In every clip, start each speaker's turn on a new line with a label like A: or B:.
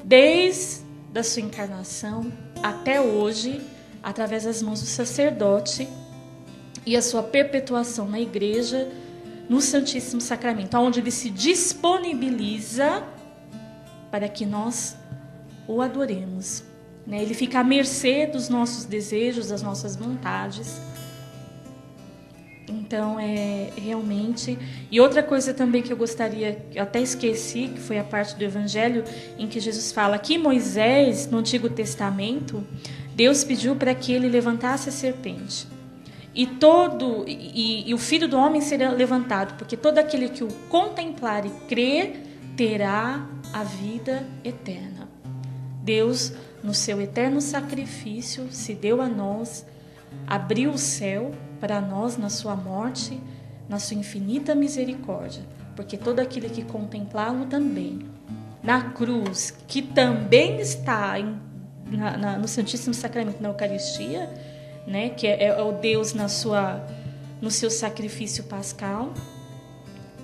A: desde a sua encarnação até hoje, através das mãos do sacerdote e a sua perpetuação na igreja, no Santíssimo Sacramento, onde ele se disponibiliza para que nós o adoremos, né? Ele fica à mercê dos nossos desejos, das nossas vontades. Então, realmente... E outra coisa também que eu gostaria, eu até esqueci, que foi a parte do Evangelho em que Jesus fala que Moisés, no Antigo Testamento, Deus pediu para que ele levantasse a serpente. E o Filho do Homem será levantado, porque todo aquele que o contemplar e crer terá a vida eterna. Deus, no seu eterno sacrifício, se deu a nós, abriu o céu para nós na sua morte, na sua infinita misericórdia, porque todo aquele que contemplá-lo também, na cruz, que também está no Santíssimo Sacramento, na Eucaristia, né, que é o Deus no seu sacrifício pascal,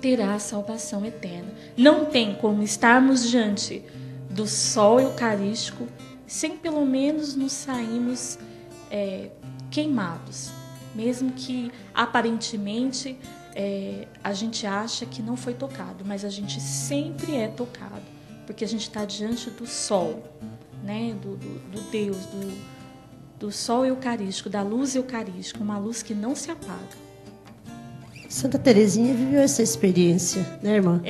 A: terá a salvação eterna. Não tem como estarmos diante do sol eucarístico sem pelo menos nos sairmos queimados, mesmo que aparentemente a gente acha que não foi tocado, mas a gente sempre é tocado, porque a gente está diante do sol, né, do Deus, do sol eucarístico, da luz eucarística, uma luz que não se apaga.
B: Santa Teresinha viveu essa experiência, né, irmã?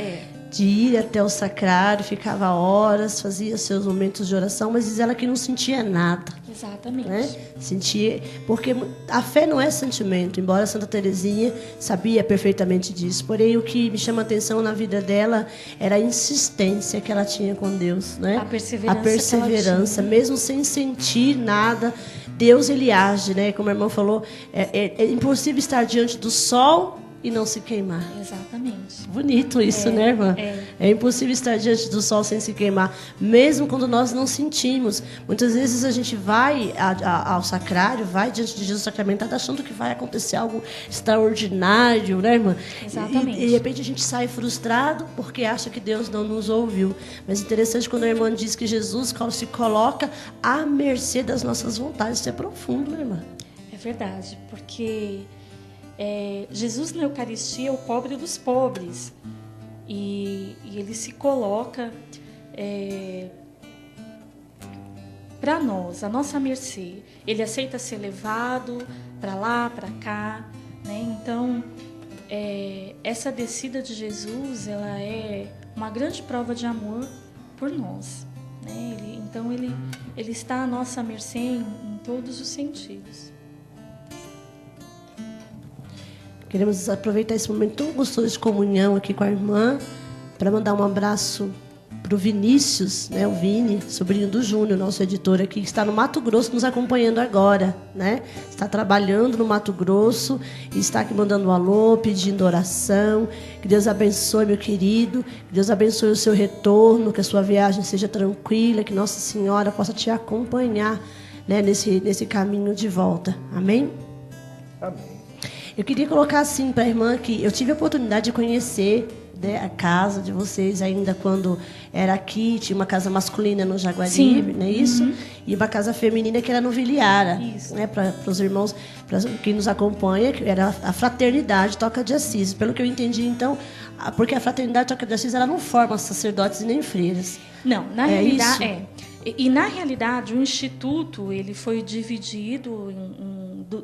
B: De ir até o sacrário, ficava horas, fazia seus momentos de oração, mas diz ela que não sentia nada.
A: Exatamente.
B: Né? Sentia, porque a fé não é sentimento, embora Santa Teresinha sabia perfeitamente disso. Porém, o que me chama a atenção na vida dela era a insistência que ela tinha com Deus, né?
A: A perseverança.
B: A perseverança, mesmo sem sentir nada, Deus ele age, né? Como a irmã falou, é impossível estar diante do sol e não se queimar.
A: Exatamente.
B: Bonito isso, né, irmã? É impossível estar diante do sol sem se queimar, mesmo quando nós não sentimos. Muitas vezes a gente vai ao sacrário, vai diante de Jesus sacramentado, achando que vai acontecer algo extraordinário, né, irmã?
A: Exatamente.
B: E de repente a gente sai frustrado porque acha que Deus não nos ouviu. Mas interessante quando a irmã diz que Jesus se coloca à mercê das nossas vontades. Isso é profundo, né, irmã?
A: É verdade, porque Jesus na Eucaristia é o pobre dos pobres e ele se coloca para nós, a nossa mercê. Ele aceita ser levado para lá, para cá, né? Então, essa descida de Jesus, ela é uma grande prova de amor por nós, né? Então, ele está à nossa mercê em todos os sentidos.
B: Queremos aproveitar esse momento tão gostoso de comunhão aqui com a irmã para mandar um abraço para o Vinícius, né, o Vini, sobrinho do Júnior, nosso editor aqui, que está no Mato Grosso nos acompanhando agora, né? Está trabalhando no Mato Grosso e está aqui mandando um alô, pedindo oração. Que Deus abençoe, meu querido. Que Deus abençoe o seu retorno, que a sua viagem seja tranquila, que Nossa Senhora possa te acompanhar, né, nesse caminho de volta. Amém?
C: Amém.
B: Eu queria colocar assim para a irmã que eu tive a oportunidade de conhecer, né, a casa de vocês ainda quando era aqui. Tinha uma casa masculina no Jaguaribe, não é isso? Uhum. E uma casa feminina que era no Viliara.
A: Isso.
B: Né, para os irmãos, para quem nos acompanha, que era a Fraternidade Toca de Assis. Pelo que eu entendi, então, porque a Fraternidade Toca de Assis ela não forma sacerdotes e nem freiras.
A: Não, na realidade E na realidade o Instituto ele foi dividido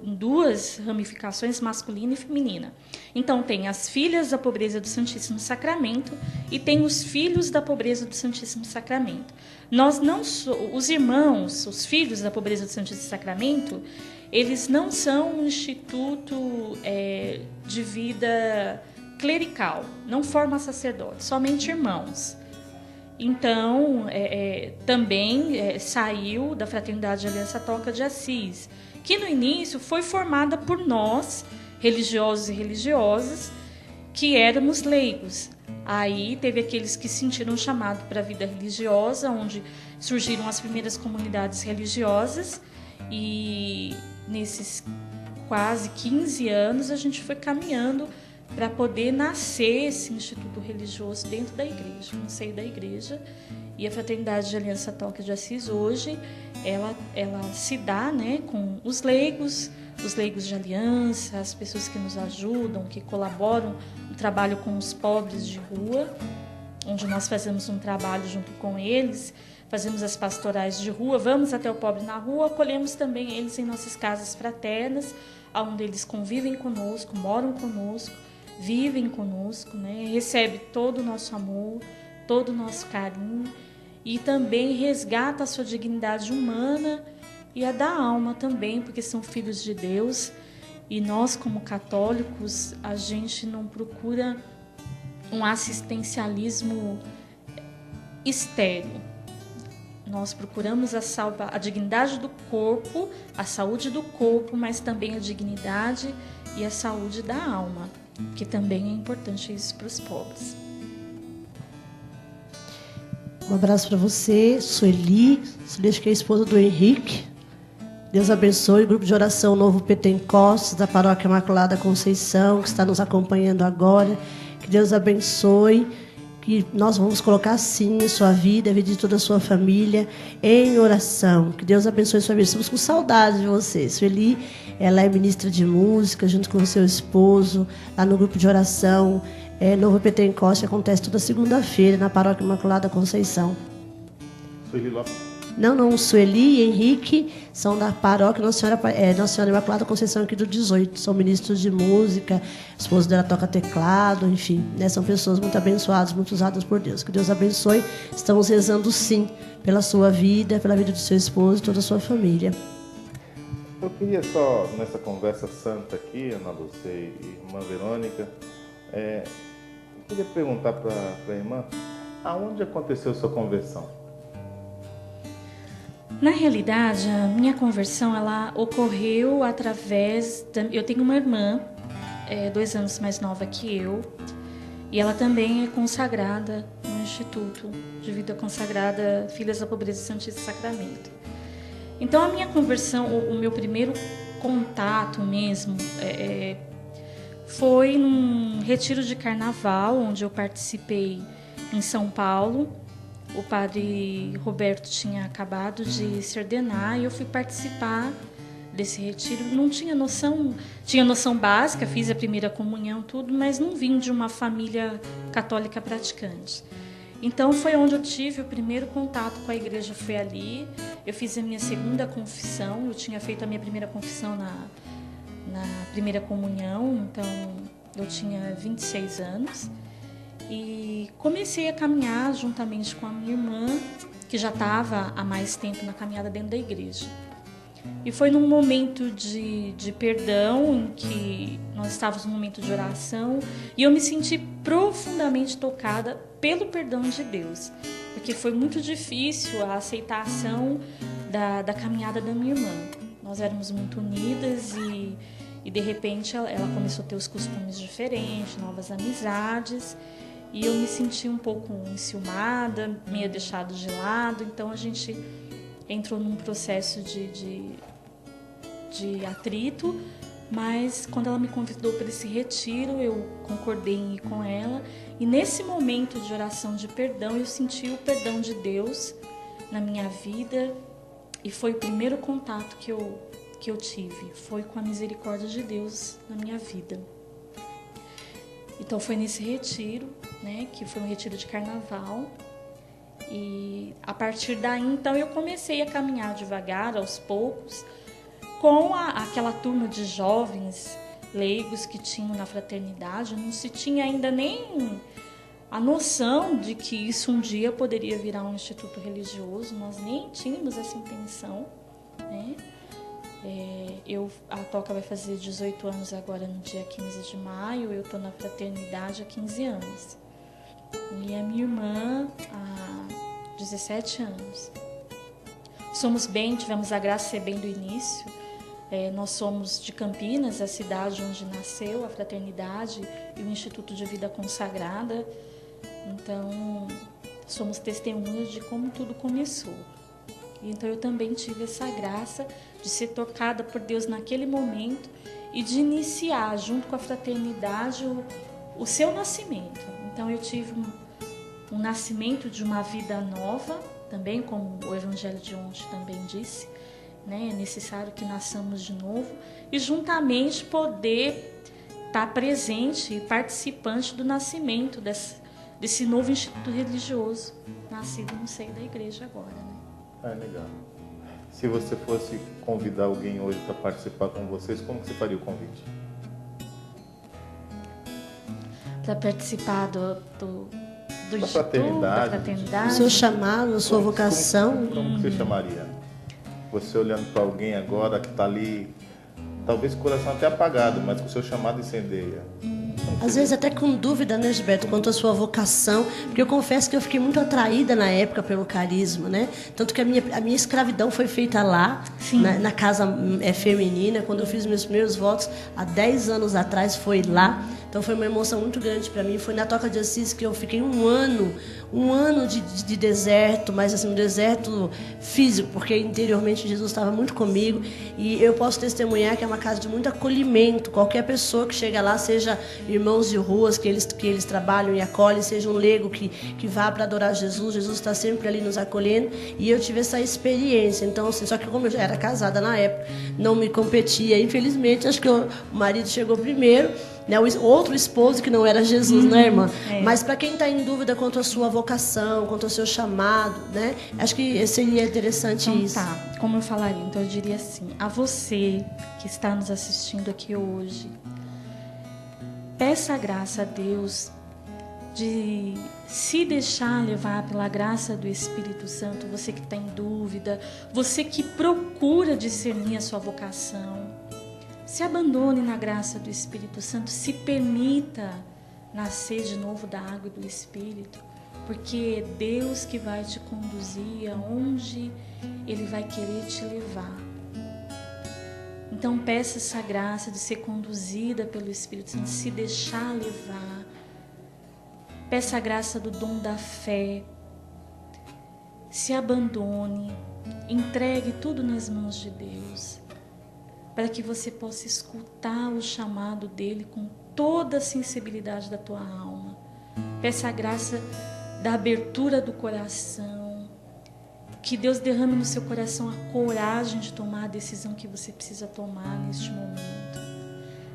A: em duas ramificações, masculina e feminina. Então tem as filhas da pobreza do Santíssimo Sacramento e tem os filhos da pobreza do Santíssimo Sacramento. Nós não os irmãos, os filhos da pobreza do Santíssimo Sacramento, eles não são um instituto de vida clerical, não forma sacerdotes, somente irmãos. Então, também saiu da Fraternidade de Aliança Toca de Assis, que no início foi formada por nós, religiosos e religiosas, que éramos leigos. Aí teve aqueles que sentiram um chamado para a vida religiosa, onde surgiram as primeiras comunidades religiosas, e nesses quase 15 anos a gente foi caminhando para poder nascer esse instituto religioso dentro da igreja, no seio da igreja. E a Fraternidade de Aliança Toca de Assis hoje, ela se dá, né, com os leigos de aliança, as pessoas que nos ajudam, que colaboram no trabalho com os pobres de rua, onde nós fazemos um trabalho junto com eles, fazemos as pastorais de rua, vamos até o pobre na rua, acolhemos também eles em nossas casas fraternas, onde eles convivem conosco, moram conosco, vivem conosco, né? Recebe todo o nosso amor, todo o nosso carinho e também resgata a sua dignidade humana e a da alma também, porque são filhos de Deus e nós, como católicos, a gente não procura um assistencialismo estéril. Nós procuramos a dignidade do corpo, a saúde do corpo, mas também a dignidade e a saúde da alma, que também é importante isso para os pobres.
B: Um abraço para você, Sueli. Sueli, acho que é a esposa do Henrique. Deus abençoe. Grupo de oração Novo Pentecostes, da Paróquia Imaculada Conceição, que está nos acompanhando agora. Que Deus abençoe. Que nós vamos colocar sim a sua vida, a vida de toda a sua família, em oração. Que Deus abençoe a sua vida. Estamos com saudade de você. Sueli, ela é ministra de música, junto com o seu esposo, lá no grupo de oração Novo Pentecostes, acontece toda segunda-feira, na Paróquia Imaculada Conceição.
C: Sueli Lopes?
B: Não, Sueli e Henrique são da Paróquia Nossa Senhora Imaculada Conceição aqui do 18. São ministros de música, a esposa dela toca teclado, enfim, né? São pessoas muito abençoadas, muito usadas por Deus. Que Deus abençoe. Estamos rezando sim pela sua vida, pela vida do seu esposo e toda a sua família.
C: Eu queria só, nessa conversa santa aqui, Ana Lúcia e irmã Verônica, eu queria perguntar para a irmã, aonde aconteceu sua conversão?
A: Na realidade, a minha conversão ela ocorreu através... Eu tenho uma irmã, 2 anos mais nova que eu, e ela também é consagrada no Instituto de Vida Consagrada Filhas da Pobreza e Santíssimo Sacramento. Então, a minha conversão, o meu primeiro contato mesmo, foi num retiro de carnaval, onde eu participei em São Paulo. O padre Roberto tinha acabado de se ordenar e eu fui participar desse retiro. Não tinha noção, tinha noção básica, fiz a primeira comunhão, tudo, mas não vim de uma família católica praticante. Então foi onde eu tive o primeiro contato com a igreja, foi ali. Eu fiz a minha segunda confissão, eu tinha feito a minha primeira confissão na primeira comunhão, então eu tinha 26 anos. E comecei a caminhar juntamente com a minha irmã, que já estava há mais tempo na caminhada dentro da igreja. E foi num momento de perdão, em que nós estávamos num momento de oração, e eu me senti profundamente tocada pelo perdão de Deus, porque foi muito difícil a aceitação da caminhada da minha irmã. Nós éramos muito unidas e de repente ela começou a ter os costumes diferentes, novas amizades, e eu me senti um pouco enciumada, meio deixado de lado. Então a gente entrou num processo de atrito, mas quando ela me convidou para esse retiro, eu concordei em ir com ela, e nesse momento de oração de perdão eu senti o perdão de Deus na minha vida, e foi o primeiro contato que eu tive, foi com a misericórdia de Deus na minha vida. Então foi nesse retiro, né, que foi um retiro de carnaval, e a partir daí então eu comecei a caminhar devagar, aos poucos, com aquela turma de jovens leigos que tinham na fraternidade. Não se tinha ainda nem a noção de que isso um dia poderia virar um instituto religioso, nós nem tínhamos essa intenção, né? A Toca vai fazer 18 anos agora no dia 15 de maio, eu estou na fraternidade há 15 anos. E a minha irmã há 17 anos. Tivemos a graça de ser bem do início. Nós somos de Campinas, a cidade onde nasceu a fraternidade e o Instituto de Vida Consagrada. Então, somos testemunhas de como tudo começou. Então eu também tive essa graça de ser tocada por Deus naquele momento e de iniciar, junto com a fraternidade, o seu nascimento. Então, eu tive um nascimento de uma vida nova, também, como o Evangelho de ontem também disse, né? É necessário que nasçamos de novo e, juntamente, poder estar presente e participante do nascimento desse novo instituto religioso, nascido no seio da igreja agora, né?
C: Legal. Se você fosse convidar alguém hoje para participar com vocês, como que você faria o convite?
A: Para participar do instituto, da fraternidade.
B: O seu chamado, a sua vocação.
C: Como que você chamaria? Você olhando para alguém agora que está ali, talvez com o coração até apagado, mas com o seu chamado incendeia.
B: Às vezes até com dúvida, né, Gilberto, quanto à sua vocação, porque eu confesso que eu fiquei muito atraída na época pelo carisma, né? Tanto que a minha escravidão foi feita lá, na casa feminina, quando eu fiz meus primeiros votos, há 10 anos atrás, foi lá. Então foi uma emoção muito grande para mim. Foi na Toca de Assis que eu fiquei um ano de deserto, mas assim, um deserto físico, porque interiormente Jesus estava muito comigo. E eu posso testemunhar que é uma casa de muito acolhimento. Qualquer pessoa que chega lá, seja irmãos de ruas que eles trabalham e acolhem, seja um leigo que vá para adorar Jesus, Jesus está sempre ali nos acolhendo. E eu tive essa experiência. Então, assim, só que como eu já era casada na época, não me competia. Infelizmente, acho que o marido chegou primeiro, né, o outro esposo que não era Jesus, né, irmã? Mas para quem está em dúvida quanto à sua vocação, quanto ao seu chamado, né, acho que seria interessante
A: então,
B: isso.
A: Tá, como eu falaria? Então eu diria assim, a você que está nos assistindo aqui hoje, peça a graça a Deus de se deixar levar pela graça do Espírito Santo, você que está em dúvida, você que procura discernir a sua vocação. Se abandone na graça do Espírito Santo, se permita nascer de novo da água e do Espírito, porque é Deus que vai te conduzir aonde Ele vai querer te levar. Então peça essa graça de ser conduzida pelo Espírito Santo, se deixar levar. Peça a graça do dom da fé. Se abandone, entregue tudo nas mãos de Deus, para que você possa escutar o chamado dele com toda a sensibilidade da tua alma. Peça a graça da abertura do coração, que Deus derrame no seu coração a coragem de tomar a decisão que você precisa tomar neste momento,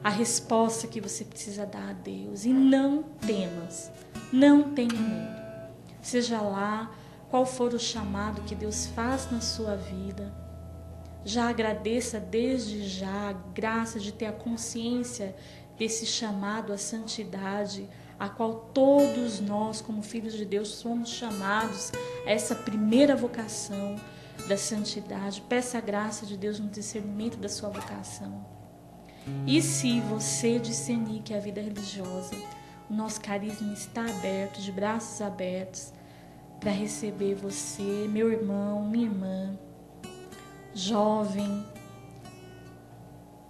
A: a resposta que você precisa dar a Deus. E não temas, não tenha medo. Seja lá qual for o chamado que Deus faz na sua vida, já agradeça desde já a graça de ter a consciência desse chamado à santidade, a qual todos nós, como filhos de Deus, somos chamados a essa primeira vocação da santidade. Peça a graça de Deus no discernimento da sua vocação. E se você discernir que a vida religiosa, o nosso carisma está aberto, de braços abertos, para receber você, meu irmão, minha irmã, jovem,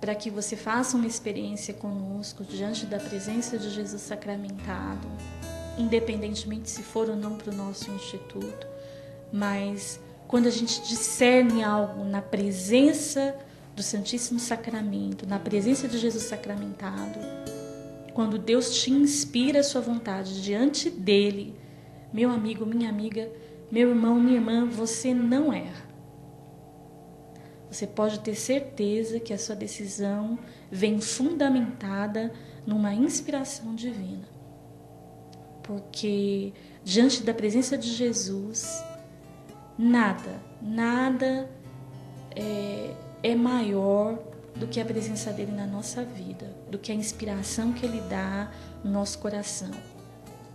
A: para que você faça uma experiência conosco diante da presença de Jesus sacramentado, independentemente se for ou não para o nosso instituto, mas quando a gente discerne algo na presença do Santíssimo Sacramento, na presença de Jesus sacramentado, quando Deus te inspira a sua vontade diante dele, meu amigo, minha amiga, meu irmão, minha irmã, você não erra. Você pode ter certeza que a sua decisão vem fundamentada numa inspiração divina. Porque diante da presença de Jesus, nada é maior do que a presença dele na nossa vida, do que a inspiração que ele dá no nosso coração,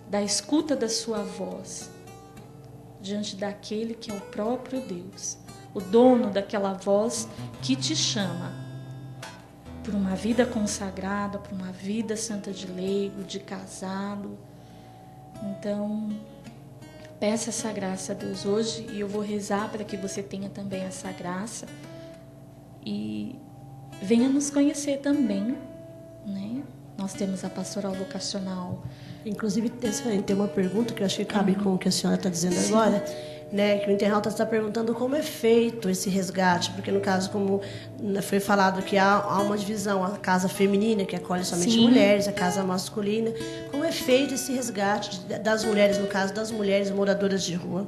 A: da escuta da sua voz, diante daquele que é o próprio Deus, o dono daquela voz que te chama por uma vida consagrada, por uma vida santa de leigo, de casado. Então, peça essa graça a Deus hoje, e eu vou rezar para que você tenha também essa graça e venha nos conhecer também, né? Nós temos a pastoral vocacional.
B: Inclusive, tem uma pergunta que eu acho que cabe com o que a senhora está dizendo agora. né, que o internauta está perguntando como é feito esse resgate, porque no caso, como foi falado que há uma divisão, a casa feminina, que acolhe somente
A: Sim.
B: mulheres, a casa masculina. Como é feito esse resgate das mulheres, no caso das mulheres moradoras de rua?